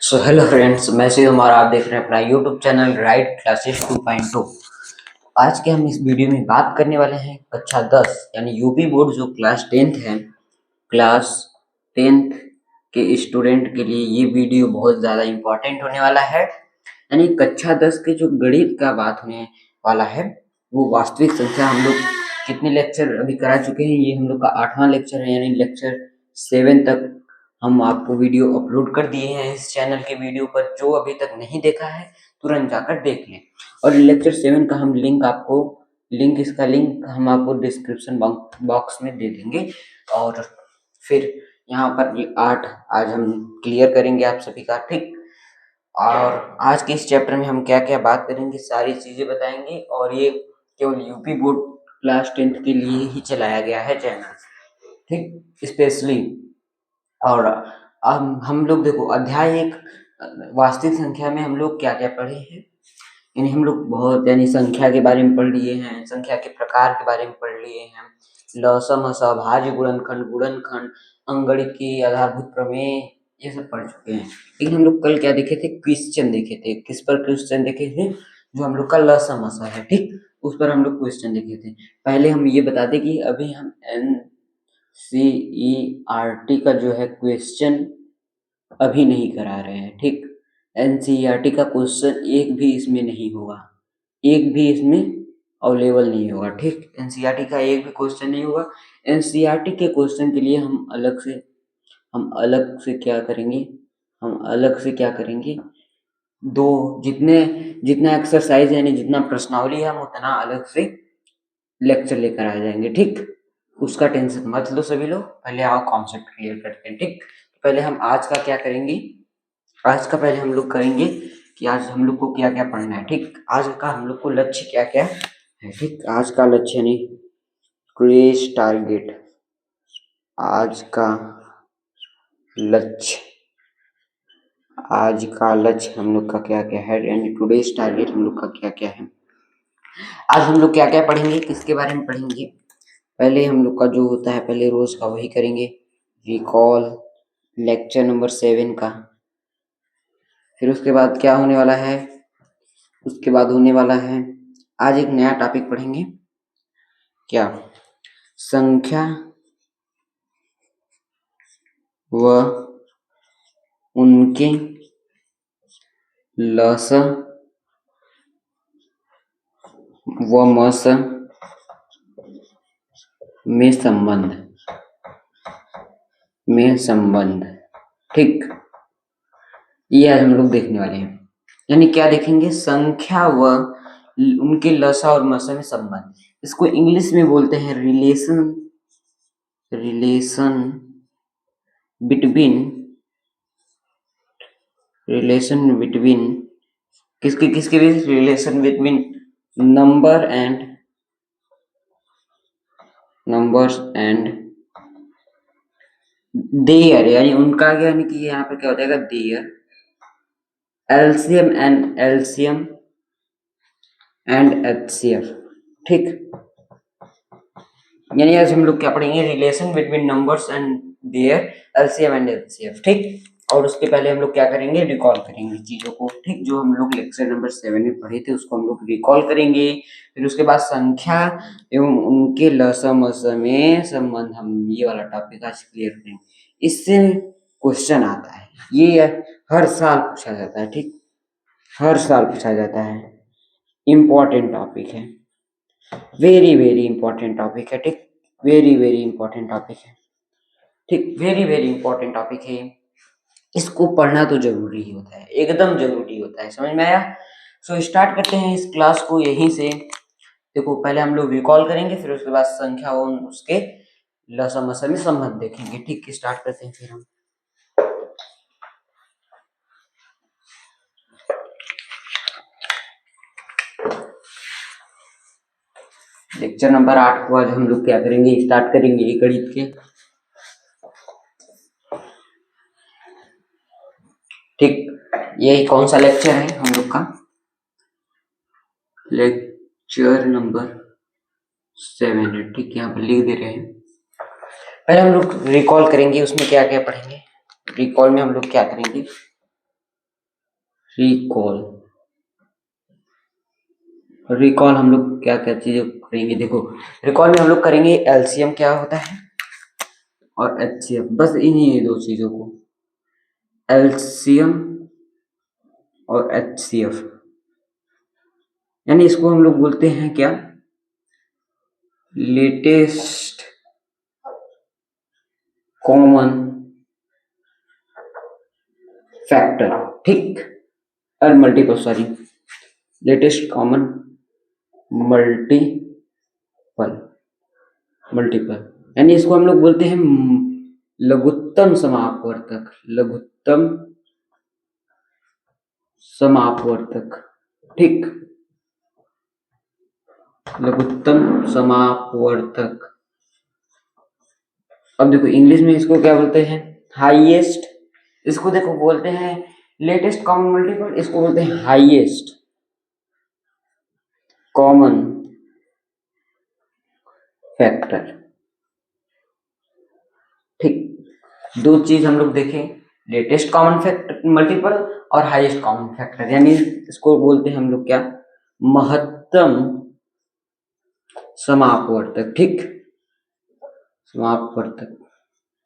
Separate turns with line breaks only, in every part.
So hello friends, मैं शिव हमारा आप देख रहे हैं अपना यूट्यूब चैनल राइट क्लासेस 2.2। आज के हम इस वीडियो में बात करने वाले हैं कक्षा 10 यानी यूपी बोर्ड जो क्लास 10th है। क्लास 10th के स्टूडेंट के लिए ये वीडियो बहुत ज़्यादा इम्पोर्टेंट होने वाला है। यानी कक्षा 10 के जो गणित का बात होने वाला है वो वास्तविक संख्या हम लोग कितने लेक्चर अभी करा चुके हैं। ये हम लोग का 8वां लेक्चर है, यानी लेक्चर 7 तक हम आपको वीडियो अपलोड कर दिए हैं इस चैनल के वीडियो पर। जो अभी तक नहीं देखा है तुरंत जाकर देख लें। और लेक्चर 7 का हम इसका लिंक हम आपको डिस्क्रिप्शन बॉक्स में दे देंगे। और फिर यहाँ पर 8 आज हम क्लियर करेंगे आप सभी का, ठीक। और आज के इस चैप्टर में हम क्या क्या बात करेंगे सारी चीजें बताएंगे। और ये केवल यूपी बोर्ड क्लास 10th के लिए ही चलाया गया है चैनल, ठीक, स्पेशली। और हम लोग देखो अध्याय 1 वास्तविक संख्या में हम लोग क्या क्या पढ़े हैं। यानी हम लोग बहुत संख्या के बारे में पढ़ लिए हैं, संख्या के प्रकार के बारे में पढ़ लिए हैं, लसम हसा भाज्य गुणनखंड अंगणिकी आधारभूत प्रमेय ये सब पढ़ चुके हैं। लेकिन हम लोग कल क्या देखे थे, क्वेश्चन देखे थे। किस पर क्वेश्चन देखे थे? जो हम लोग का लसम हसा है, ठीक, उस पर हम लोग क्वेश्चन देखे थे। पहले हम ये बता दें कि अभी हम NCERT का जो है क्वेश्चन अभी नहीं करा रहे हैं, ठीक। NCERT का क्वेश्चन एक भी इसमें नहीं होगा, एक भी इसमें अवेलेबल नहीं होगा, ठीक। NCERT का एक भी क्वेश्चन नहीं होगा। NCERT के क्वेश्चन के लिए हम अलग से क्या करेंगे, दो जितना एक्सरसाइज यानी जितना प्रश्नावली है हम उतना अलग से लेक्चर लेकर आ जाएंगे, ठीक। उसका टेंशन मत लो सभी लोग, पहले आओ कॉन्सेप्ट क्लियर करते हैं, ठीक। पहले हम आज का क्या करेंगे, आज का पहले हम लोग करेंगे कि आज हम लोग को क्या क्या पढ़ना है, ठीक। आज का हम लोग को लक्ष्य क्या क्या है, ठीक। आज का लक्ष्य यानी टुडेज टारगेट, आज का लक्ष्य हम लोग का क्या क्या है, यानी टुडेज टारगेट हम लोग का क्या क्या है। आज हम लोग क्या क्या पढ़ेंगे, किसके बारे में पढ़ेंगे। पहले हम लोग का जो होता है पहले रोज का वही करेंगे, रिकॉल लेक्चर नंबर 7 का। फिर उसके बाद क्या होने वाला है, उसके बाद होने वाला है आज एक नया टॉपिक पढ़ेंगे, क्या, संख्या व उनके लस व मस में संबंध, ठीक। ये आज हम लोग देखने वाले हैं। यानी क्या देखेंगे, संख्या व उनके लसा और मसा में संबंध। इसको इंग्लिश में बोलते हैं रिलेशन बिटवीन किसके बीच, relation between numbers and their, यानी उनका क्या, यानी कि यहाँ पे क्या हो जाएगा, देयर एलसीएम एंड एचसीएफ, ठीक। यानी आज हम लोग क्या पढ़ेंगे, relation between numbers and their LCM and HCF, ठीक। और उसके पहले हम लोग क्या करेंगे, रिकॉल करेंगे चीजों को, ठीक। जो हम लोग लेक्चर नंबर 7 में पढ़े थे उसको हम लोग रिकॉल करेंगे। फिर उसके बाद संख्या एवं उनके लसम में संबंध, हम ये वाला टॉपिक आज क्लियर करेंगे। इससे क्वेश्चन आता है, ये हर साल पूछा जाता है, ठीक, हर साल पूछा जाता है। इम्पोर्टेंट टॉपिक है, वेरी वेरी इंपॉर्टेंट टॉपिक है, ठीक। वेरी वेरी इंपॉर्टेंट टॉपिक है, ठीक। वेरी वेरी इंपॉर्टेंट टॉपिक है। इसको पढ़ना तो जरूरी ही होता है, एकदम जरूरी होता है, समझ में आया। सो स्टार्ट करते हैं इस क्लास को यहीं से। देखो पहले हम लोग रिकॉल करेंगे, फिर उसके बाद संख्या और उसके लसम में संबंध देखेंगे, ठीक। स्टार्ट करते हैं फिर हम। लेक्चर नंबर 8 को आज हम लोग क्या करेंगे, स्टार्ट करेंगे गणित के, ठीक। ये कौन सा लेक्चर है हम लोग का, लेक्चर नंबर 7 है, ठीक। यहाँ पर लिख दे रहे हैं। पहले हम लोग रिकॉल करेंगे, उसमें क्या क्या पढ़ेंगे। रिकॉल में हम लोग क्या करेंगे, रिकॉल। रिकॉल हम लोग क्या क्या चीजें करेंगे, देखो रिकॉल में हम लोग करेंगे एलसीएम क्या होता है और एचसीएफ, बस इन्हीं दो चीजों को, एलसीएम और एचसीएफ। यानी इसको हम लोग बोलते हैं क्या, लेटेस्ट कॉमन फैक्टर, ठीक, और multiple, sorry, latest common multiple, multiple, यानी इसको हम लोग बोलते हैं लघुत्तम समापवर्तक, लघुत्तम समापवर्तक, ठीक, लघुत्तम समापवर्तक। अब देखो इंग्लिश में इसको क्या बोलते हैं, हाईएस्ट, इसको देखो बोलते हैं लेटेस्ट कॉमन मल्टीपल, इसको बोलते हैं हाईएस्ट कॉमन फैक्टर, ठीक। दो चीज हम लोग देखें, लेटेस्ट कॉमन फैक्टर मल्टीपल और हाईएस्ट कॉमन फैक्टर, यानी इसको बोलते हैं हम लोग क्या, महत्तम समापवर्तक, ठीक, समापवर्तक,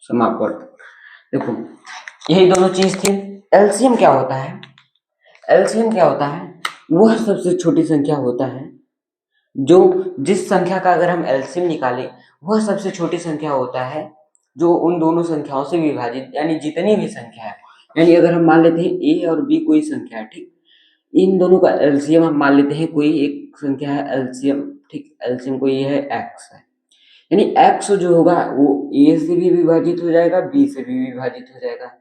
समापवर्तक। देखो यही दोनों चीज थी। एलसीएम क्या होता है, एलसीएम क्या होता है, वह सबसे छोटी संख्या होता है जो, जिस संख्या का अगर हम एलसीएम निकालें वह सबसे छोटी संख्या होता है जो उन दोनों संख्याओं से विभाजित, यानी जितनी भी संख्या है, यानी अगर हम मान लेते हैं ए और बी कोई संख्या है, ठीक, इन दोनों का एलसीएम हम मान लेते हैं कोई एक संख्या है एलसीएम, ठीक, एलसीएम कोई है एक्स है, यानी एक्स जो होगा वो ए से भी विभाजित हो जाएगा, बी से भी विभाजित हो जाएगा,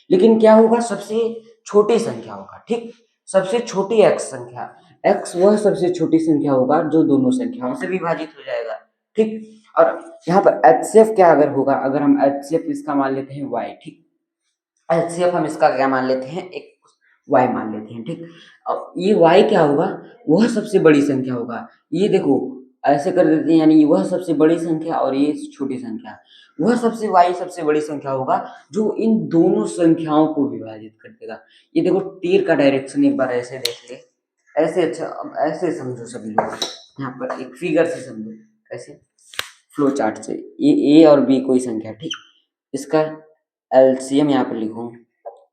लेकिन क्या होगा, सबसे छोटी संख्या होगा, ठीक, सबसे छोटी एक्स संख्या, एक्स वह सबसे छोटी संख्या होगा जो दोनों संख्याओं से विभाजित हो जाएगा, ठीक। और यहाँ पर एचसीएफ क्या अगर होगा, अगर हम एचसीएफ इसका मान लेते हैं वाई, ठीक, एचसीएफ हम इसका क्या मान लेते हैं, एक वाई मान लेते हैं, ठीक। अब ये वाई क्या होगा, वह सबसे बड़ी संख्या होगा, ये देखो ऐसे कर देते हैं, यानी वह सबसे बड़ी संख्या और ये छोटी संख्या, वह सबसे वाई सबसे बड़ी संख्या होगा जो इन दोनों संख्याओं को विभाजित कर देगा। ये देखो तीर का डायरेक्शन एक बार ऐसे देख ले, ऐसे, अच्छा अब ऐसे समझो सभी लोग, यहाँ पर एक फिगर से समझो, कैसे, फ्लो चार्ट से, ये ए और बी कोई संख्या, ठीक, इसका एलसीएम यहाँ पर लिखो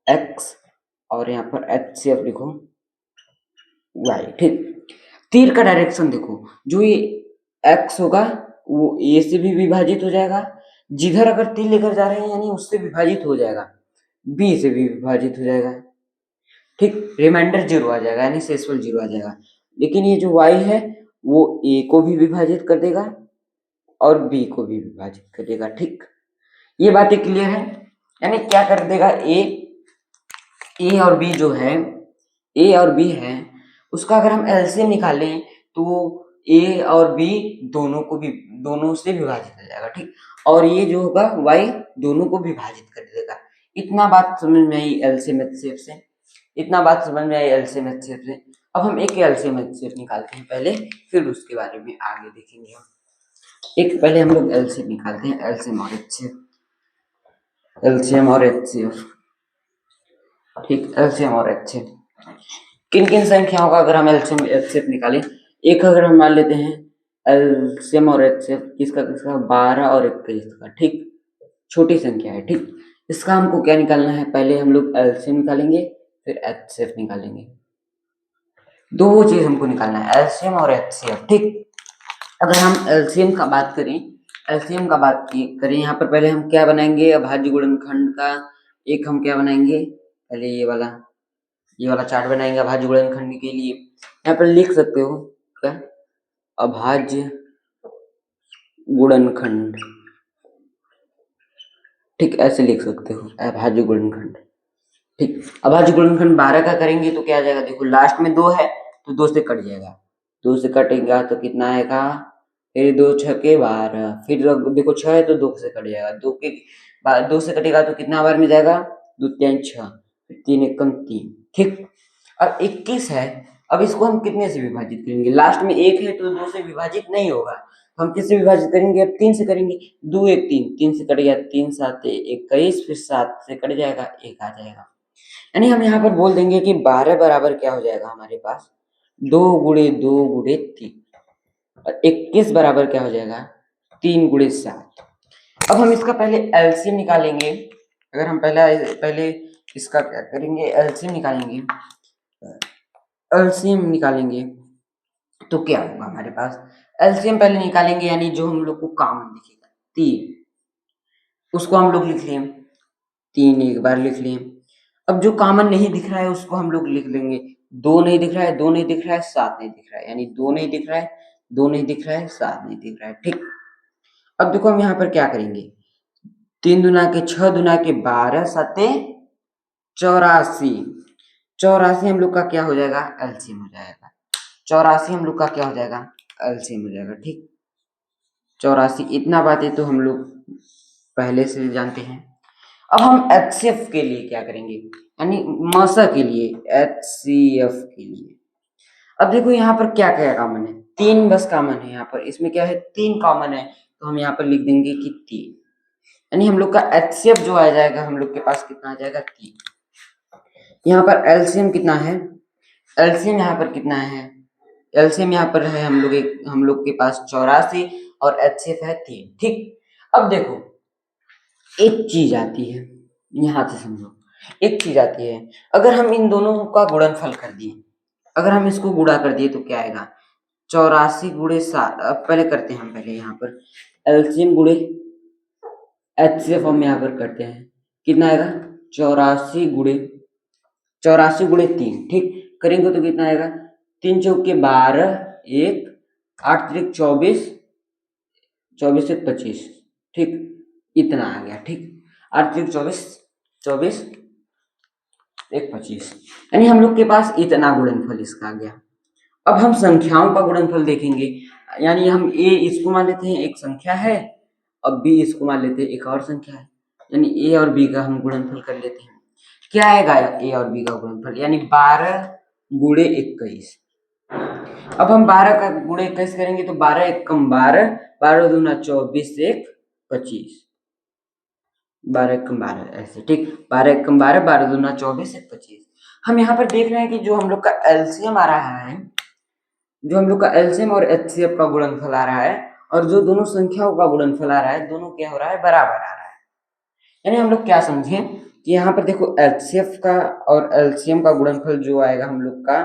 एक्स और यहाँ पर एचसीएफ लिखो वाई, ठीक। तीर का डायरेक्शन देखो, जो ये एक्स होगा वो ए से भी विभाजित हो जाएगा, जिधर अगर तीर लेकर जा रहे हैं यानी उससे विभाजित हो जाएगा, बी से भी विभाजित हो जाएगा, ठीक, रिमाइंडर जीरो आ जाएगा, यानी शेषफल जीरो आ जाएगा। लेकिन ये जो वाई है वो ए को भी विभाजित कर देगा और बी को भी विभाजित कर देगा, ठीक। ये बातें क्लियर है, यानी क्या कर देगा, ए और बी जो है, ए और बी है, उसका अगर हम एलसीएम निकालें तो ए और बी दोनों को भी, दोनों से विभाजित हो जाएगा, ठीक, और ये जो होगा वाई दोनों को विभाजित कर देगा। इतना बात समझ में आई एलसीएम एचसीएफ से, इतना बात समझ में आई एलसीएम एचसीएफ से। अब हम एक एलसीएम एचसीएफ निकालते हैं पहले, फिर उसके बारे में आगे देखेंगे हम। एक पहले हम लोग एलसीएम निकालते हैं, एलसीएम और एचसीएफ, एलसीएम और एचसीएफ, ठीक, एलसीएम और एचसीएफ। किन किन संख्याओं का अगर हम एलसीएम एचसीएफ निकालें, एक अगर हम मान लेते हैं एलसीएम और एचसीएफ किसका किसका, 12 और 21 का, ठीक, छोटी संख्या है, ठीक। इसका हमको क्या निकालना है, पहले हम लोग एलसीएम निकालेंगे फिर एचसीएफ निकालेंगे, दो चीज हमको निकालना है, एलसीएम और एचसीएफ, ठीक। अगर हम एलसीएम का बात करें, एलसीएम का बात करें, यहाँ पर पहले हम क्या बनाएंगे, अभाज्य गुणनखंड का एक हम क्या बनाएंगे, पहले ये वाला चार्ट बनाएंगे अभाज्य गुणनखंड के लिए। यहाँ पर लिख सकते हो क्या, अभाज्य गुणनखंड, ठीक, ऐसे लिख सकते हो अभाज्य गुणनखंड, ठीक। अभाज्य गुणनखंड 12 का करेंगे तो क्या आ जाएगा, देखो लास्ट में 2 है तो 2 से कट जाएगा, 2 से कटेगा तो कितना आएगा, फिर 2 छके 12, फिर देखो 6 है तो 2 से कट जाएगा, 2 से कटेगा तो कितना बार में जाएगा, 2 3 6, 3 एकम 3, ठीक। अब 21 है, अब इसको हम कितने से विभाजित करेंगे, लास्ट में 1 है तो 2 से विभाजित नहीं होगा, हम किससे विभाजित करेंगे, अब 3 से करेंगे, 2 1 3, 3 से कट गया, 3 7 21, फिर 7 से कट जाएगा 1 आ जाएगा, यानी हम यहाँ पर बोल देंगे कि 12 बराबर क्या हो जाएगा हमारे पास 2 गुणे 2 गुणे 3 और 21 बराबर क्या हो जाएगा 3 गुणे 7। अब हम इसका पहले एलसीएम निकालेंगे। अगर हम पहले इसका क्या करेंगे एलसीएम निकालेंगे। एलसीएम निकालेंगे तो क्या होगा हमारे पास एलसीएम पहले निकालेंगे यानी जो हम लोग को कॉमन दिखेगा 3 उसको हम लोग लिख लिए 3 एक बार लिख लिए। अब जो कॉमन नहीं दिख रहा है उसको हम लोग लिख लेंगे 2 नहीं दिख रहा है 2 नहीं दिख रहा है 7 नहीं दिख रहा है यानी 2 नहीं दिख रहा है 2 नहीं दिख रहा है 7 नहीं दिख रहा है। ठीक, अब देखो हम यहाँ पर क्या करेंगे 3 दुना के 6 दुना के 12 सते 84 84 हम लोग का क्या हो जाएगा एलसीएम हो जाएगा 84 हम लोग का क्या हो जाएगा एलसीएम हो जाएगा। ठीक, 84 इतना बातें तो हम लोग पहले से जानते हैं। अब हम एचसीएफ के लिए क्या करेंगे यानी मसा के लिए एचसीएफ के लिए। अब देखो यहाँ पर क्या क्या कॉमन है 3 बस कॉमन है। यहाँ पर इसमें क्या है 3 कॉमन है तो हम यहाँ पर लिख देंगे कि 3 यानी हम लोग का एचसीएफ जो आ जाएगा हम लोग के पास कितना आ जाएगा 3। यहाँ पर एलसीएम कितना है एलसीएम यहाँ पर कितना है एलसीएम यहाँ पर है हम लोग के पास 84 और एचसीएफ है 3। ठीक, अब देखो एक चीज आती है यहाँ से समझो एक चीज आती है अगर हम इन दोनों का गुणनफल कर दिए अगर हम इसको गुणा कर दिए तो क्या आएगा 84 गुणे 7। अब पहले करते हैं हम पहले यहाँ पर एलसीएम गुणे एचसीएफ हम यहाँ पर करते हैं कितना आएगा 84 गुणे 3। ठीक, करेंगे तो कितना आएगा 3 चौके 12 1 8 त्रिक 24 24 से 25। ठीक, इतना आ गया। ठीक, 8 त्रिक 24 24 1 25 यानी हम लोग के पास इतना गुणनफल इसका आ गया। अब हम संख्याओं का गुणनफल देखेंगे यानी हम ए इसको मान लेते हैं एक संख्या है अब बी इसको मान लेते हैं एक और संख्या है यानी ए और बी का हम गुणनफल कर लेते हैं। क्या आएगा ए और बी का गुणनफल यानी 12 गुणे 21। अब हम 12 का गुणे 21 करेंगे तो 12 एकम 12 12 दूना 24 1 25 12 एकम 12 ऐसे। ठीक, 12 एकम 12 12 दूना 24 1 25। हम यहाँ पर देख रहे हैं कि जो हम लोग का एलसीएम आ रहा है जो हम लोग का एलसीएम और एचसीएफ का गुणनफल आ रहा है और जो दोनों संख्याओं का गुणनफल आ रहा है दोनों क्या हो रहा है बराबर आ रहा है। यानी हम लोग क्या समझे कि यहाँ पर देखो एचसीएफ का और एलसीएम का गुणनफल जो आएगा हम लोग का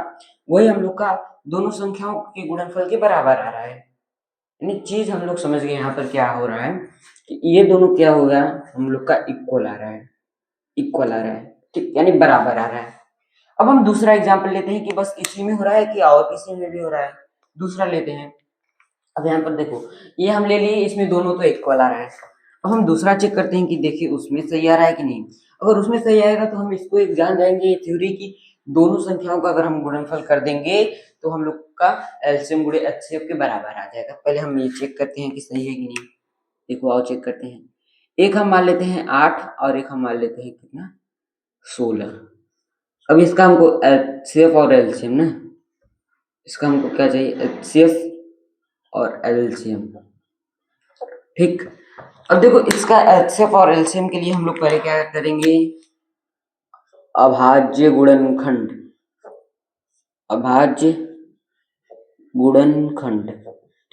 वही हम लोग का दोनों संख्याओं के गुणनफल के बराबर आ रहा है। यानी चीज हम लोग समझ गए यहाँ पर क्या हो रहा है कि ये दोनों क्या हो गया हम लोग का इक्वल आ रहा है इक्वल आ रहा है। ठीक, यानी बराबर आ रहा है। अब हम दूसरा एग्जाम्पल लेते हैं कि बस इसी में हो रहा है कि और किसी में भी हो रहा है। दूसरा लेते हैं। अब यहाँ पर देखो ये हम ले लिए इसमें दोनों तो इक्वल आ रहा है। अब हम दूसरा चेक करते हैं कि देखिए उसमें सही आ रहा है कि नहीं। अगर उसमें सही आएगा तो हम इसको एक जान जाएंगे ये थ्योरी की दोनों संख्याओं का अगर हम गुणनफल कर देंगे तो हम लोग का एलसीएम गुणे एचसीएफ के बराबर आ जाएगा। पहले हम ये चेक करते हैं कि सही है कि नहीं। देखो आओ चेक करते हैं। एक हम मान लेते हैं 8 और एक हम मान लेते हैं कितना 16। अब इसका हमको एचसीएफ और एलसीएम ना इसका हमको क्या चाहिए एचसीएफ और एलसीएम। ठीक, अब देखो इसका एचसीएफ और एलसीएम के लिए हम लोग पहले क्या करेंगे अभाज्य गुणनखंड अभाज्य गुणनखंड।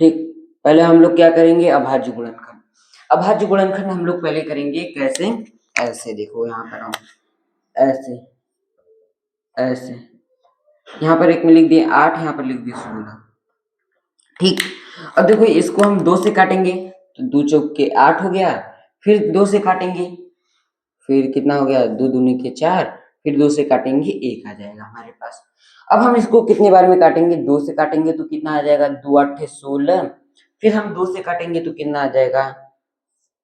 ठीक, पहले हम लोग क्या करेंगे अभाज्य गुणनखंड। अभाज्य गुणनखंड हम लोग पहले करेंगे कैसे ऐसे देखो यहाँ पर हम ऐसे ऐसे यहाँ पर एक में लिख दिए 8 यहाँ पर लिख दिए 16। ठीक, अब देखो इसको हम 2 से काटेंगे तो 2 चौक के 8 हो गया फिर 2 से काटेंगे फिर कितना हो गया 2 दूनी के 4 फिर 2 से काटेंगे 1 आ जाएगा हमारे पास। अब हम इसको कितने बार में काटेंगे 2 से काटेंगे तो कितना आ जाएगा 2 8 16 फिर हम 2 से काटेंगे तो कितना आ जाएगा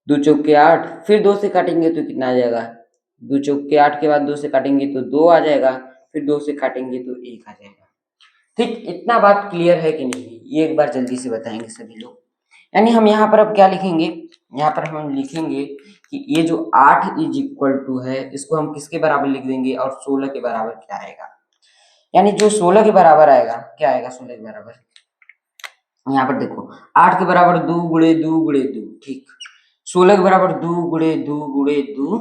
2 चौक के 8 फिर 2 से काटेंगे तो कितना आ जाएगा 2 चौक के 8 के बाद 2 से काटेंगे तो 2 आ जाएगा फिर 2 से काटेंगे तो 1 आ जाएगा। ठीक, इतना बात क्लियर है कि नहीं ये एक बार जल्दी से बताएंगे सभी लोग। यानी हम यहाँ पर अब क्या लिखेंगे यहाँ पर हम लिखेंगे कि ये जो 8 इज इक्वल टू है इसको हम किसके बराबर लिख देंगे और 16 के बराबर क्या आएगा। यानी जो 16 के बराबर आएगा क्या आएगा 16 के बराबर यहाँ पर देखो 8 के बराबर 2 गुणे 2 गुणे 2। ठीक, 16 के बराबर 2 गुणे 2 गुणे 2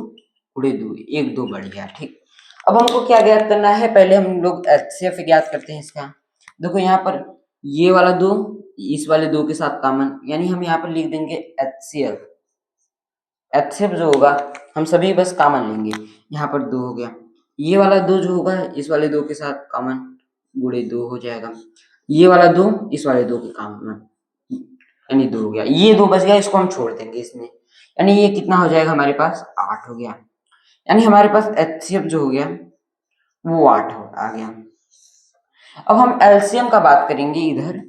गुणे 2 1 2 बढ़ गया। ठीक, अब हमको क्या ज्ञात करना है, पहले हम लोग एचसीएफ ज्ञात करते हैं इसका। देखो यहाँ पर ये वाला 2 इस वाले 2 के साथ कॉमन, यानी हम यहाँ पर लिख देंगे एचसीएफ। एचसीएफ जो होगा हम सभी बस कॉमन लेंगे, यहाँ पर 2 हो गया। ये वाला 2 जो होगा इस वाले 2 के साथ कॉमन, गुणे 2 हो जाएगा। ये वाला 2 इस वाले 2 के कॉमन, यानी 2 हो गया। ये 2 बच गया, इसको हम छोड़ देंगे इसमें, यानी ये कितना हो जाएगा हमारे पास 8 हो गया। यानी हमारे पास एचसीएफ जो हो गया वो 8 आ गया। अब हम एलसीएम का बात करेंगे इधर,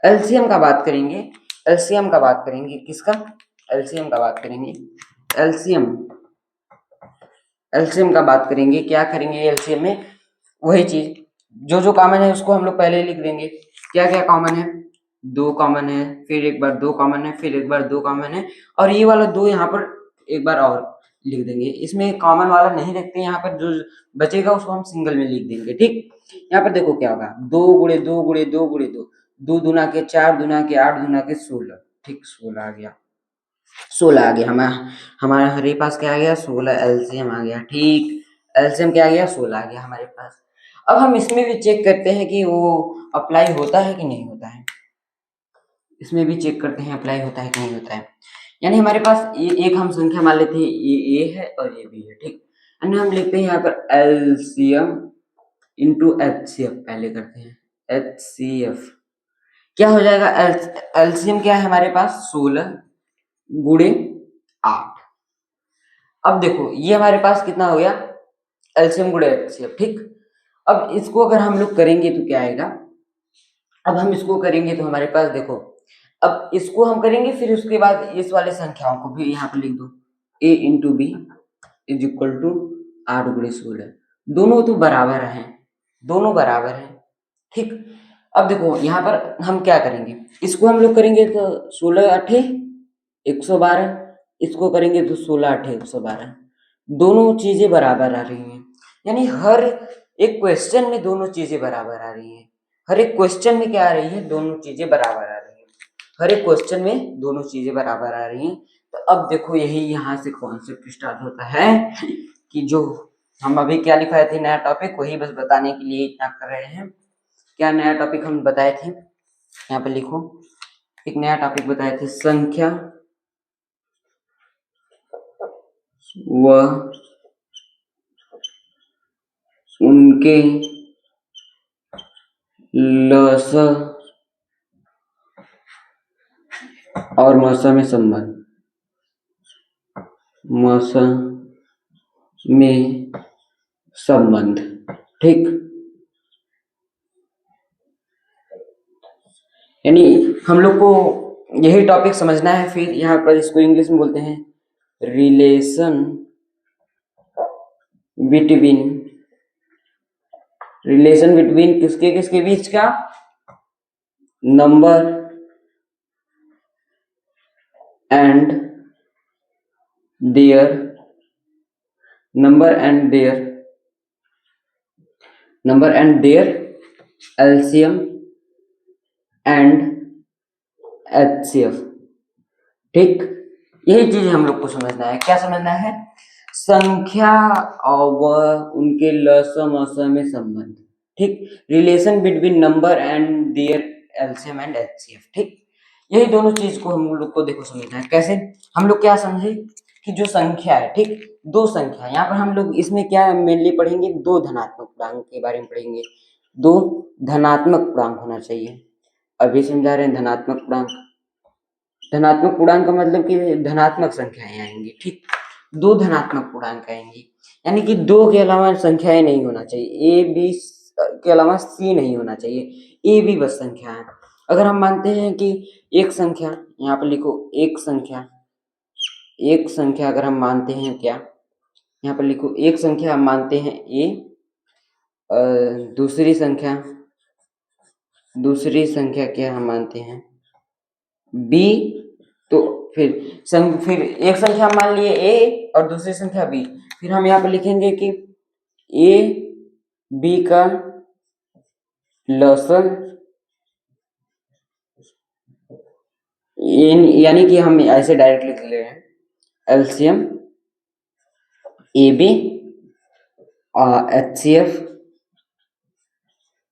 एलसीएम का बात करेंगे, एलसीएम का बात करेंगे किसका, एलसीएम का बात करेंगे, एलसीएम, एलसीएम का बात करेंगे। क्या करेंगे एलसीएम में, वही चीज जो जो कॉमन है उसको हम लोग पहले लिख देंगे। क्या क्या कॉमन है, 2 कॉमन है, फिर एक बार 2 कॉमन है, फिर एक बार 2 कॉमन है, और ये वाला 2 यहाँ पर एक बार और लिख देंगे। इसमें कॉमन वाला नहीं रखते, यहाँ पर जो बचेगा उसको हम सिंगल में लिख देंगे। ठीक, यहाँ पर देखो क्या होगा, 2 गुणे 2 गुणे 2 गुणे 2, 2 दूना के 4, दूना के 8, दूना के 16। ठीक, 16 आ गया, 16 आ गया। हमारे पास क्या आ गया, 16 एलसीएम आ गया। ठीक, एलसीएम क्या आ गया, 16 आ गया हमारे पास। अब हम इसमें भी चेक करते हैं कि वो अप्लाई होता है कि नहीं होता है, इसमें भी चेक करते हैं अप्लाई होता है कि नहीं होता है। यानी हमारे पास ये एक हम संख्या मान लेते हैं, ये ए है और ये बी है। ठीक, यानी हम लिखते हैं यहाँ पर एलसीएम इंटू एचसीएफ, पहले करते हैं एचसीएफ। क्या हो जाएगा, एलसीएम क्या है हमारे पास, 16 गुणे 8। अब देखो ये हमारे पास कितना हो गया, एलसीएम गुणे एचसीएफ। ठीक, अब इसको अगर हम लोग करेंगे तो क्या आएगा, अब हम इसको करेंगे तो हमारे पास देखो, अब इसको हम करेंगे फिर उसके बाद इस वाले संख्याओं को भी यहाँ पे लिख दो, a into b is equal to 8 गुणे 16। दोनों तो बराबर हैं, दोनों बराबर हैं। ठीक, अब देखो यहाँ पर हम क्या करेंगे, इसको हम लोग करेंगे तो 16 अठे 112, इसको करेंगे तो 16 अठे 112, दोनों चीजें बराबर आ रही हैं। यानी हर एक क्वेश्चन में दोनों चीजें बराबर आ रही हैं, हर एक क्वेश्चन में क्या आ रही है, दोनों चीजें बराबर आ रही हैं, हर एक क्वेश्चन में दोनों चीजें बराबर आ रही हैं। तो अब देखो यही यहाँ से कॉन्सेप्ट स्टार्ट होता है कि जो हम अभी क्या लिखाए थे नया टॉपिक, वही बस बताने के लिए इतना कर रहे हैं। क्या नया टॉपिक हम बताए थे, यहाँ पे लिखो, एक नया टॉपिक बताए थे, संख्या व उनके लस और मौसम में संबंध, मौसम में संबंध। ठीक, यानी हम लोग को यही टॉपिक समझना है। फिर यहाँ पर इसको इंग्लिश में बोलते हैं रिलेशन बिटवीन, रिलेशन बिटवीन किसके किसके बीच का, number and their, number and their, number and their LCM and HCF. ठीक, यही चीज हम लोग को समझना है। क्या समझना है, संख्या और उनके लसम असम में संबंध। ठीक, relation between number and their LCM and HCF. ठीक, यही दोनों चीज को हम लोग को देखो समझना है। कैसे, हम लोग क्या समझे कि जो संख्या है, ठीक, दो संख्या, यहाँ पर हम लोग इसमें क्या मेनली पढ़ेंगे, दो धनात्मक पूर्णांक के बारे में पढ़ेंगे। दो धनात्मक पूर्णांक होना चाहिए, अभी समझा रहे हैं धनात्मक पूर्णांक। धनात्मक पूर्णांक का मतलब कि धनात्मक संख्याएं आएंगी। ठीक, दो धनात्मक पूर्णांक आएंगी, यानी कि दो के अलावा संख्याएं नहीं होना चाहिए, ए बी के अलावा सी नहीं होना चाहिए, ए बी बस संख्या है। अगर हम मानते हैं कि एक संख्या, यहाँ पर लिखो एक संख्या, एक संख्या अगर हम मानते हैं क्या, यहाँ पर लिखो एक संख्या हम मानते हैं ए, दूसरी संख्या, दूसरी संख्या क्या हम मानते हैं बी, तो फिर एक संख्या हम मान लिए ए और दूसरी संख्या बी, फिर हम यहाँ पे लिखेंगे कि ए बी का लसन, यानी कि हम ऐसे डायरेक्ट लिख ले रहे हैं LCM A B HCF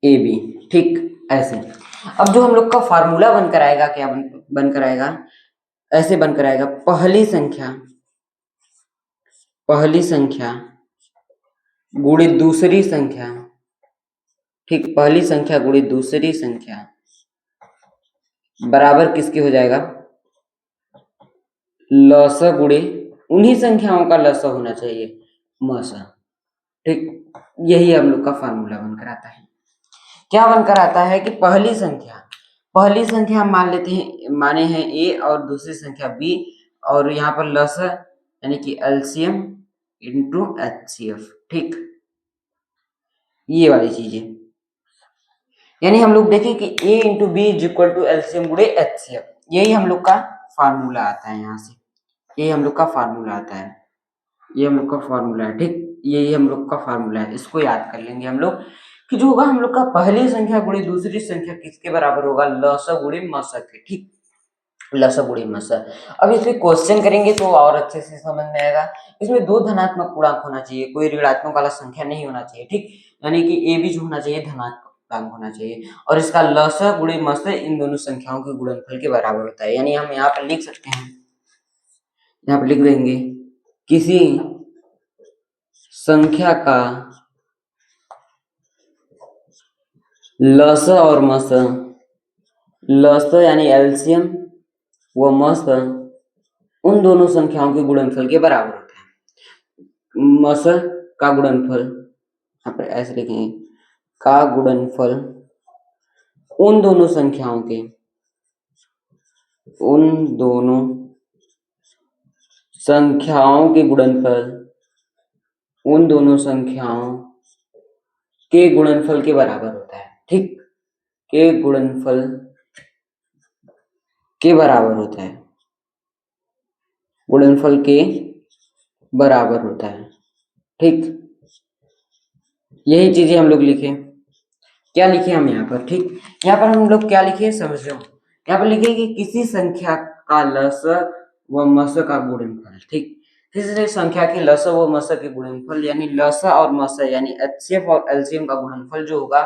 AB, ठीक ऐसे। अब जो हम लोग का फार्मूला बनकर आएगा, क्या बनकर आएगा, ऐसे बनकर आएगा, पहली संख्या गुणित दूसरी संख्या, ठीक, पहली संख्या गुणित दूसरी संख्या बराबर किसके हो जाएगा, लसा गुणे उन्हीं संख्याओं का लसा होना चाहिए मसा, ठीक। यही हम लोग का फार्मूला बनकर आता है। क्या बनकर आता है कि पहली संख्या हम मान लेते हैं, माने हैं ए और दूसरी संख्या बी, और यहाँ पर लसा यानी कि एलसीएम इंटू एचसीएफ, ठीक, ये वाली चीजें। यानी हम लोग देखें कि a into b is equal to LCM गुणे एचसीएफ, यही हम लोग का फार्मूला आता है। यहाँ से यही हम लोग का फार्मूला आता है, ये हम लोग का फार्मूला है, ठीक, यही हम लोग का फार्मूला है। इसको याद कर लेंगे हम लोग कि जो होगा हम लोग का पहली संख्या गुणे दूसरी संख्या किसके बराबर होगा, लसा गुणे मसा के, ठीक, लसा गुणे मसा। अब इसमें क्वेश्चन करेंगे तो और अच्छे से समझ में आएगा। इसमें दो धनात्मक पूर्णांक होना चाहिए, कोई ऋणात्मक वाला संख्या नहीं होना चाहिए, ठीक, यानी कि ए भी जो होना चाहिए धनात्मक पूर्णांक होना चाहिए, और इसका लसा गुणे मसा इन दोनों संख्याओं के गुणनफल के बराबर होता है। यानी हम यहाँ पर लिख सकते हैं, यहाँ पर लिख देंगे, किसी संख्या का लसा और मसा, लसा यानी एलसीएम व मसा उन दोनों संख्याओं के गुणनफल के बराबर होता है। मसा का गुणनफल यहाँ पर ऐसे लिखेंगे, का गुणनफल उन दोनों संख्याओं के गुणनफल उन दोनों संख्याओं के गुणनफल के बराबर होता है, ठीक, के गुणनफल के बराबर होता है, गुणनफल के बराबर होता है, ठीक। यही चीजें हम लोग लिखे, क्या लिखे हम यहाँ पर, ठीक, यहाँ पर हम लोग क्या लिखे समझो, यहाँ पर लिखे कि किसी संख्या का लसा व मसा का गुणनफल, ठीक, किसी संख्या के लसा व मसा के गुणनफल, यानी लसा और मसा यानी एचसीएफ और एलसीएम का गुणनफल जो होगा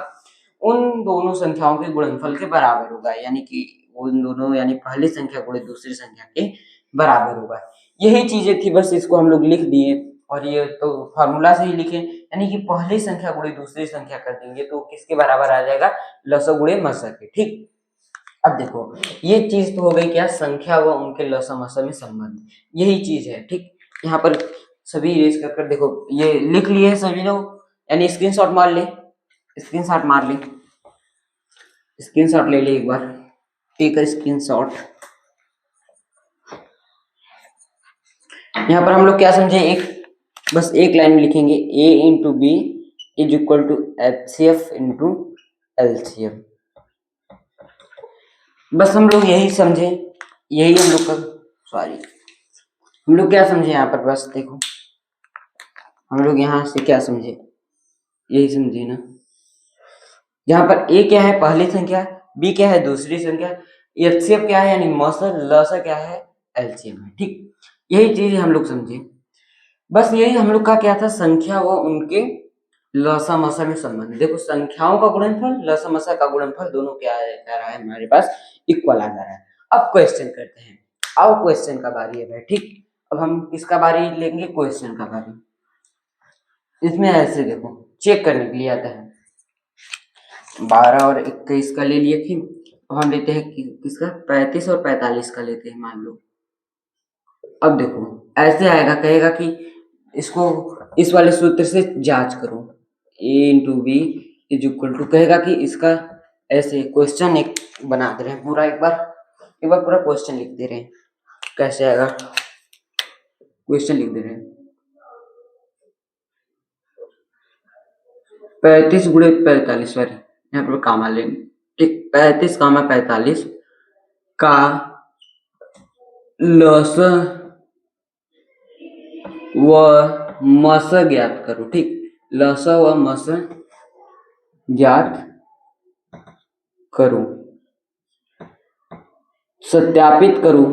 उन दोनों संख्याओं के गुणनफल के बराबर होगा, यानी कि उन दोनों यानी पहली संख्या गुणित दूसरी संख्या के बराबर होगा। यही चीजें थी, बस इसको हम लोग लिख दिए, और ये तो फार्मूला से ही लिखे, यानी कि पहली संख्या गुणे दूसरी संख्या कर देंगे तो किसके बराबर आ जाएगा, लसा गुणे मसा के, ठीक। अब देखो ये चीज तो हो गई क्या, संख्या व उनके लसा मसा में संबंध, यही चीज है, ठीक। यहाँ पर सभी रेस कर देखो, ये लिख लिए सभी लोग, यानी स्क्रीनशॉट मार ले, स्क्रीनशॉट ले ले एक बार, टेक अ स्क्रीनशॉट। यहाँ पर हम लोग क्या समझे, बस एक लाइन में लिखेंगे, a into b is equal to HCF into LCM. बस हम लोग यही समझे, यही हम लोग का हम लोग क्या समझे यहाँ पर, बस देखो हम लोग यहाँ से क्या समझे, यही समझे ना। यहाँ पर a क्या है, पहली संख्या, b क्या है, दूसरी संख्या, एचसीएफ क्या है यानी मसा, लसा क्या है, एलसीएम है, ठीक। यही चीज हम लोग समझे, बस यही हम लोग का क्या था, संख्या व उनके लसा मसा में संबंध। देखो संख्याओं का गुणनफल लसा मसा का गुणनफल दोनों क्या आ रहा है हमारे पास, इक्वल आ जा रहा है। अब क्वेश्चन करते हैं, आओ क्वेश्चन का बारी है भाई, ठीक। अब हम किसका बारी लेंगे, क्वेश्चन का बारी। इसमें ऐसे देखो चेक करने के लिए आता है, 12 और 21 का ले लिए थे, अब हम लेते हैं किसका, 35 और 45 का लेते हैं मान लो। अब देखो ऐसे आएगा, कहेगा कि इसको इस वाले सूत्र से जांच करो, a into b is equal to, कहेगा कि इसका ऐसे क्वेश्चन एक बना दे रहे हैं पूरा, एक बार पूरा क्वेश्चन लिख दे रहे हैं, कैसे आएगा, क्वेश्चन लिख दे रहे हैं, 35 गुणे 45, सॉरी यहाँ पर कामा लेंगे, ठीक, 35 कामा 45 का लस व मस ज्ञात करो, ठीक, लस व मस ज्ञात करो, सत्यापित करो,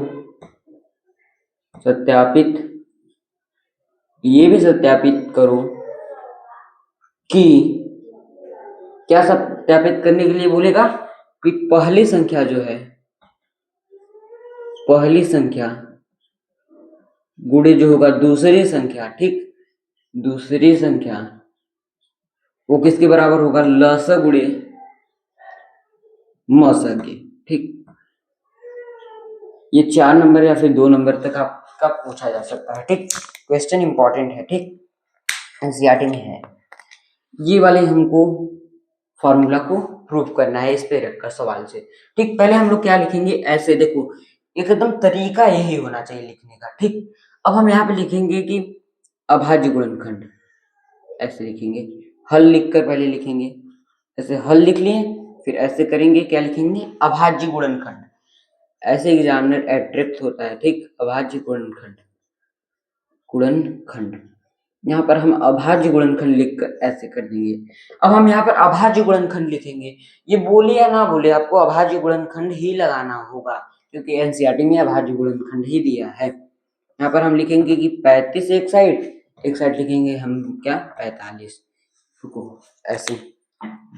ये भी सत्यापित करो कि क्या सत्यापित करने के लिए बोलेगा कि पहली संख्या जो है, पहली संख्या गुणे जो होगा दूसरी संख्या, ठीक, दूसरी संख्या वो किसके बराबर होगा, लस गुणे मस के, ठीक। ये 4 नंबर या फिर 2 नंबर तक आपका पूछा जा सकता है, ठीक। क्वेश्चन इंपॉर्टेंट है, ठीक, एनसीईआरटी में है। ये वाले हमको फॉर्मूला को प्रूव करना है इस पे रखकर सवाल से, ठीक। पहले हम लोग क्या लिखेंगे, ऐसे देखो, एकदम तरीका यही होना चाहिए लिखने का, ठीक। अब हम यहाँ पे लिखेंगे कि अभाज्य गुणनखंड, ऐसे लिखेंगे, हल लिखकर पहले लिखेंगे, ऐसे हल लिख लिए, फिर ऐसे करेंगे, क्या लिखेंगे, अभाज्य गुणनखंड। ऐसे एग्जामिनर अट्रैक्ट होता है, ठीक। अभाज्य गुणनखंड, गुणनखंड, यहाँ पर हम अभाज्य गुणनखंड लिखकर ऐसे कर देंगे। अब हम यहाँ पर अभाज्य गुणनखंड लिखेंगे, ये बोले या ना बोले आपको अभाज्य गुणनखंड ही लगाना होगा, क्योंकि एनसीईआरटी में अभाज्य गुणनखंड ही दिया है। यहाँ पर हम लिखेंगे कि 35 एक साइड लिखेंगे हम क्या, 45। रुको, ऐसे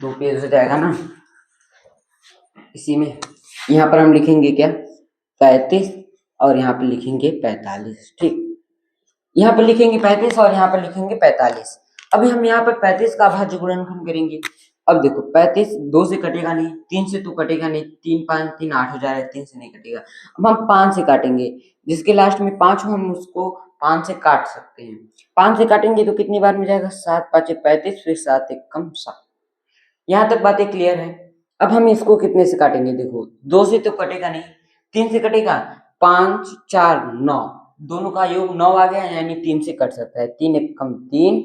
2 पेज हो जाएगा ना इसी में। यहाँ पर हम लिखेंगे क्या, 35 और यहाँ पर लिखेंगे 45, ठीक। यहाँ पर लिखेंगे 35 और यहाँ पर लिखेंगे 45। अभी हम यहाँ पर 35 का अभाज्य गुणनखंड करेंगे। अब देखो 35 2 से कटेगा नहीं, 3 से तो कटेगा नहीं, 3 5 3 8 हो जाएगा, 3 से नहीं कटेगा। अब हम 5 से काटेंगे, जिसके लास्ट में 5 हो हम उसको 5 से काट सकते हैं। 5 से काटेंगे तो कितनी बार में जाएगा, 7 5 35, फिर 7 1 कम 7। यहाँ तक बातें क्लियर है। अब हम इसको कितने से काटेंगे, देखो 2 से तो कटेगा नहीं, 3 से कटेगा, 5 4 9, दोनों का योग 9 आ गया, यानी 3 से कट सकता है, 3 1 कम 3,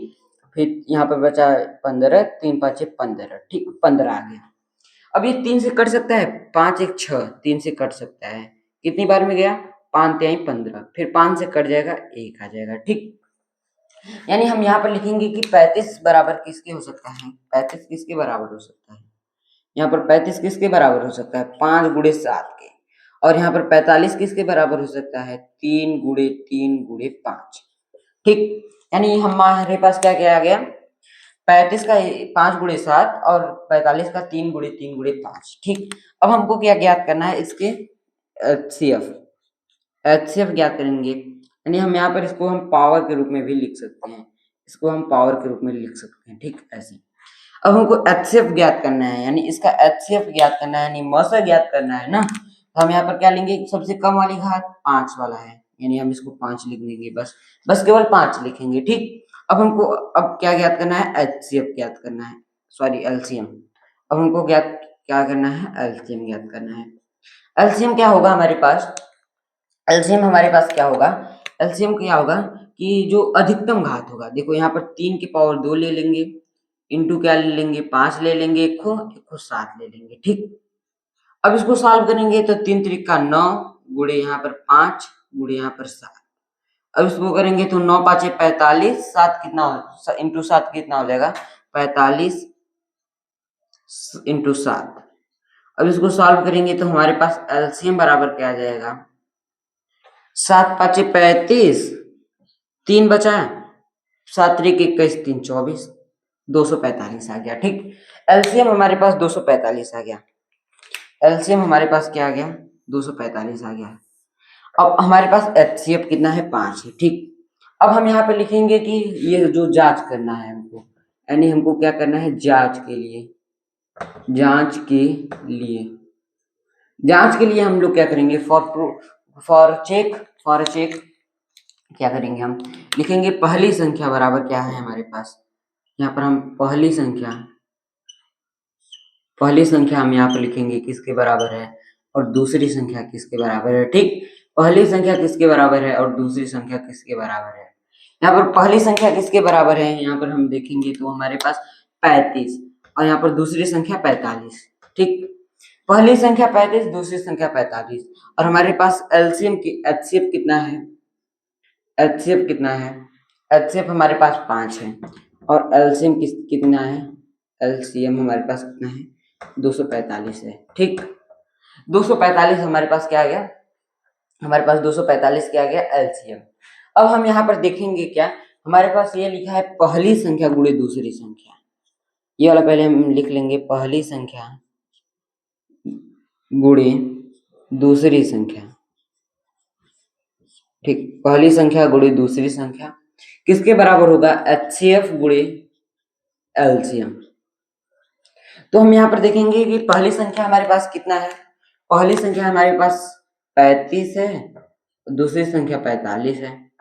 फिर यहाँ पर बचा 15, 3 5 15, ठीक, 15 आ गया। अब ये 3 से कट सकता है, 5 1 6, 3 से कट सकता है, कितनी बार में गया, 5 3 15, फिर 5 से कट जाएगा, 1 आ जाएगा, ठीक। यानी हम यहाँ पर लिखेंगे कि 35 बराबर किसके हो सकता है, 35 किसके बराबर हो सकता है, यहाँ पर 35 किसके बराबर हो सकता है, 5 गुणे 7 के। और यहाँ पर 45 किसके बराबर हो सकता है, 3 गुणे 3 गुणे 5, ठीक। यानी हमारे पास क्या क्या आ गया, 35 का 5 गुणे 7 और 45 का 3 गुणे 3 गुणे 5, ठीक। अब हमको क्या ज्ञात करना है, इसके एचसीएफ ज्ञात करेंगे। यानी हम यहाँ पर इसको हम पावर के रूप में भी लिख सकते हैं, इसको हम पावर के रूप में लिख सकते हैं, ठीक, ऐसे। अब हमको एचसीएफ ज्ञात करना है, यानी इसका एचसीएफ ज्ञात करना है, यानी मौसा ज्ञात करना है ना। तो हम यहाँ पर क्या लेंगे, सबसे कम वाली घात 5 वाला है, यानी हम इसको 5 लिख देंगे, बस केवल 5 लिखेंगे, ठीक। अब हमको अब क्या ज्ञात करना है, एचसीएफ ज्ञात करना है, सॉरी एलसीएम। अब हमको क्या करना है, एलसीएम ज्ञात करना है। एलसीएम क्या होगा हमारे पास, एलसीएम हमारे पास क्या होगा, एलसीएम क्या होगा कि जो अधिकतम घात होगा, देखो यहाँ पर 3 की पावर 2 ले लेंगे, इंटू क्या ले लेंगे, 5 ले लेंगे, एक को 7 ले लेंगे, ठीक। अब इसको सॉल्व करेंगे तो 3 त्रिका 9 गुणे यहाँ पर 5 गुणे यहाँ पर 7। अब इसको करेंगे तो 9 5 45, 7 कितना हो, इंटू 7 कितना हो जाएगा, 45 इंटू 7। अब इसको सॉल्व करेंगे तो हमारे पास एलसीएम बराबर क्या आ जाएगा, 7 5 35, 3 बचा, 7 3 21 3 24, 245 आ गया, ठीक। एलसीएम हमारे पास 245 आ गया, एलसीएम हमारे पास क्या आ गया, 245 आ गया। अब हमारे पास एचसीएफ कितना है, 5 है, ठीक। अब हम यहाँ पे लिखेंगे कि ये जो जांच करना है हमको, यानी हमको क्या करना है, जांच के लिए, जांच के लिए, जांच के लिए हम लोग क्या करेंगे, फॉर चेक क्या करेंगे, हम लिखेंगे पहली संख्या बराबर क्या है हमारे पास, यहाँ पर हम पहली संख्या हम यहाँ पर लिखेंगे किसके बराबर है, और दूसरी संख्या किसके बराबर है, ठीक। पहली संख्या किसके बराबर है और दूसरी संख्या किसके बराबर है। यहाँ पर पहली संख्या किसके बराबर है, यहाँ पर हम देखेंगे तो हमारे पास 35 और यहाँ पर दूसरी संख्या 45, ठीक। पहली संख्या 35, दूसरी संख्या 45, और हमारे पास एलसीएम की एचसीएफ कितना है, एचसीएफ कितना है, एचसीएफ हमारे पास 5 है, और एलसीएम कितना है, एलसीएम हमारे पास कितना है, 245 है, ठीक। 245 हमारे पास क्या आ गया, हमारे पास 245 क्या आ गया, एलसीएम। अब हम यहाँ पर देखेंगे क्या, हमारे पास ये लिखा है पहली संख्या गुणे दूसरी संख्या, ये वाला पहले हम लिख लेंगे, पहली संख्या गुणे दूसरी संख्या। ठीक, पहली संख्या गुणे दूसरी संख्या किसके बराबर होगा? HCF गुणे LCM। तो हम यहाँ पर देखेंगे कि पहली संख्या हमारे पास कितना है। पहली संख्या हमारे पास 35 है, दूसरी संख्या 45 है।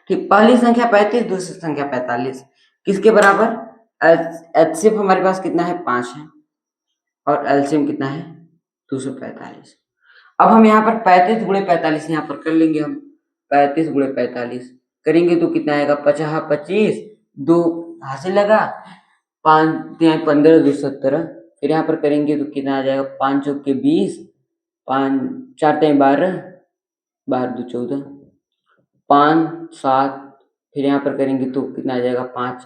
ठीक, पहली संख्या 35, दूसरी संख्या 45 किसके बराबर? HCF हमारे पास कितना है? 5 है, और LCM कितना है? 245। अब हम यहाँ पर 35 गुणे 45 यहाँ पर कर लेंगे। हम 35 गुणे 45 करेंगे तो कितना आएगा? 50 25, 2 हासिल लगा, 5 15, 2 17। फिर यहाँ पर करेंगे तो कितना आ जाएगा? 5 चौके 20, 5 4 12, 12 2 14, 5 7। फिर यहाँ पर करेंगे तो कितना आ जाएगा? 5,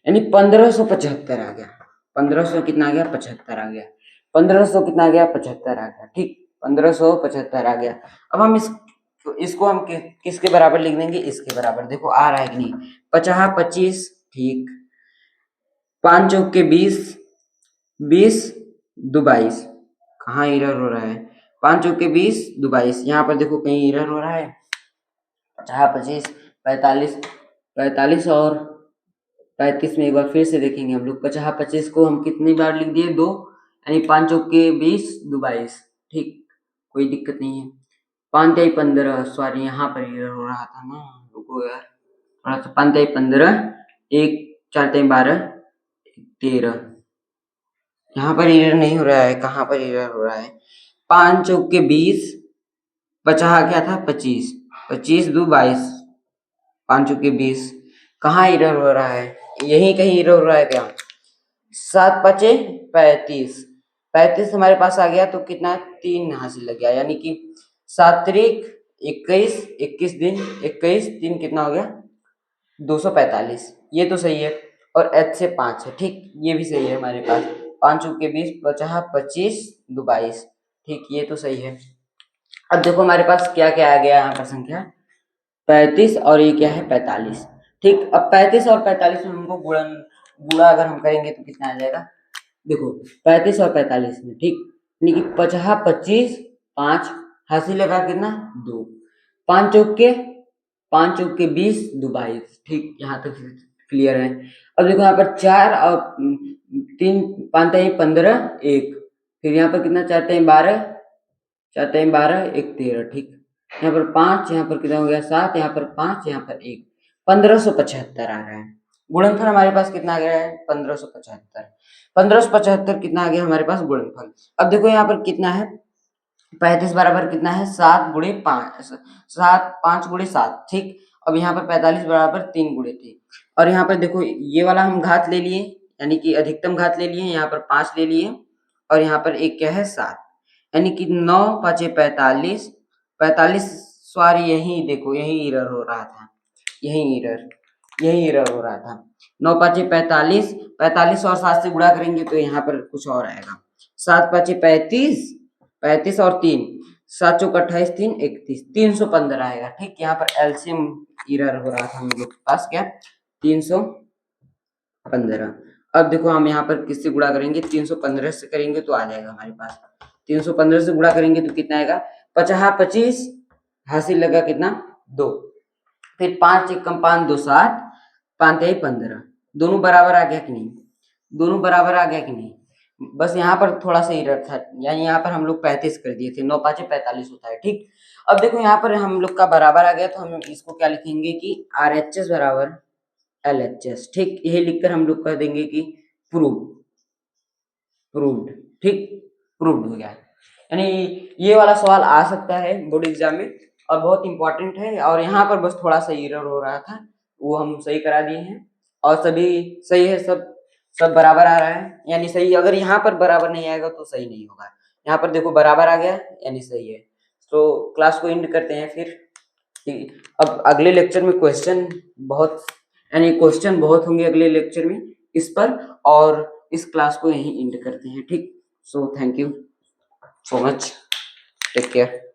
यानी 1575 आ गया। 1500 कितना आ गया? 75 आ गया। 1500 कितना आ गया? 75 आ गया। ठीक, 1575 आ गया। अब हम इसको हम किसके बराबर लिख देंगे? इसके बराबर। देखो आ रहा है कि नहीं? 50 25, ठीक, 5 चौके 20, 20 2 22। कहाँ एरर हो रहा है? 5 चौके 20 2 22। यहाँ पर देखो कहीं एरर हो रहा है। 50 25 45, 45 और 35 में एक बार फिर से देखेंगे हम लोग। 50 25 को हम कितनी बार लिख दिए? 2, यानी 5 चौके 20 2 22। ठीक, कोई दिक्कत नहीं है। 5 3 15, सॉरी यहाँ पर एरर हो रहा था ना, रुको यार थोड़ा सा। 5 3 15, 1 4 3 12 13। यहाँ पर एरर नहीं हो रहा है, कहाँ पर एरर हो रहा है? 5 चौके 20, 50 क्या था? 25, 25 2 22, 5 चौके 20। कहाँ एरर हो रहा है? यहीं कहीं एरर हो रहा है क्या? 7 5 35, 35 हमारे पास आ गया तो कितना? 3 हासिल लग गया, यानी कि 7 तारीख 21, 21 दिन 21, 3 कितना हो गया? 245। ये तो सही है। और H से 5 है। ठीक, ये भी सही है हमारे पास। 5 चौके 20, 50 25 2 22। ठीक, ये तो सही है। अब देखो हमारे पास क्या क्या आ गया यहाँ पर संख्या? 35 और ये क्या है? 45। ठीक, अब 35 और 45 में हमको गुणा अगर हम करेंगे तो कितना आ जाएगा? देखो 35 और 45 में, ठीक, यानी कि 50 25, 5 हासिल लगा कितना? 2, 5 चौके 20 2 22। ठीक, यहाँ तक क्लियर है। अब देखो यहाँ पर 4 और 3 5 3 15 1। फिर यहाँ पर कितना? 4 3 12, 4 3 12 1 13। ठीक, यहाँ पर 5, यहाँ पर कितना हो गया? 7, यहाँ पर 5, यहाँ पर 1, 1575 आ रहा है। गुणनफल हमारे पास कितना आ गया है? 1575। 1575 कितना आ गया हमारे पास गुणनफल? अब देखो यहाँ पर कितना है? 35 बराबर कितना है? 7 गुणे 5, 7 5 गुणे 7। ठीक, अब यहाँ पर 45 बराबर 3 गुणे 3। और यहाँ पर देखो ये वाला हम घात ले लिए, यानी कि अधिकतम घात ले लिए। यहाँ पर 5 ले लिए, और यहाँ पर एक क्या है? 7, यानी कि 9 5 45, 45। सॉरी, यही देखो यही एरर हो रहा था, यही एरर हो रहा था। 9 5 45, 45 और 7 से गुणा करेंगे तो यहाँ पर कुछ और आएगा। 7 5 35, 35 और 3, 7 चौक 28, 3 31, 315 आएगा। ठीक, यहाँ पर एलसीएम एरर हो रहा था हम लोग के पास, क्या? 315। अब देखो हम यहाँ पर किससे गुणा करेंगे? 315 से करेंगे तो आ जाएगा हमारे पास। 315 से गुणा करेंगे तो कितना आएगा? 50 25 हासिल लगा कितना? 2। फिर 5 1 5 2 7, 5 3 15। दोनों बराबर आ गया कि नहीं? दोनों बराबर आ गया कि नहीं? बस यहाँ पर थोड़ा सा एरर था, यानी यहाँ पर हम लोग 35 कर दिए थे। 9 5 45 होता है। ठीक, अब देखो यहाँ पर हम लोग का बराबर आ गया, तो हम इसको क्या लिखेंगे कि RHS बराबर LHS। ठीक, यही लिखकर हम लोग कह देंगे कि प्रूव्ड। ठीक, प्रूव्ड हो गया। यानी ये वाला सवाल आ सकता है बोर्ड एग्जाम में, और बहुत इंपॉर्टेंट है। और यहाँ पर बस थोड़ा सा एरर हो रहा था, वो हम सही करा दिए हैं, और सभी सही है। सब बराबर आ रहा है, यानी सही। अगर यहाँ पर बराबर नहीं आएगा तो सही नहीं होगा। यहाँ पर देखो बराबर आ गया, यानी सही है। तो क्लास को एंड करते हैं फिर। अब अगले लेक्चर में क्वेश्चन बहुत होंगे अगले लेक्चर में इस पर, और इस क्लास को यहीं एंड करते हैं। ठीक, so thank you so much, take care.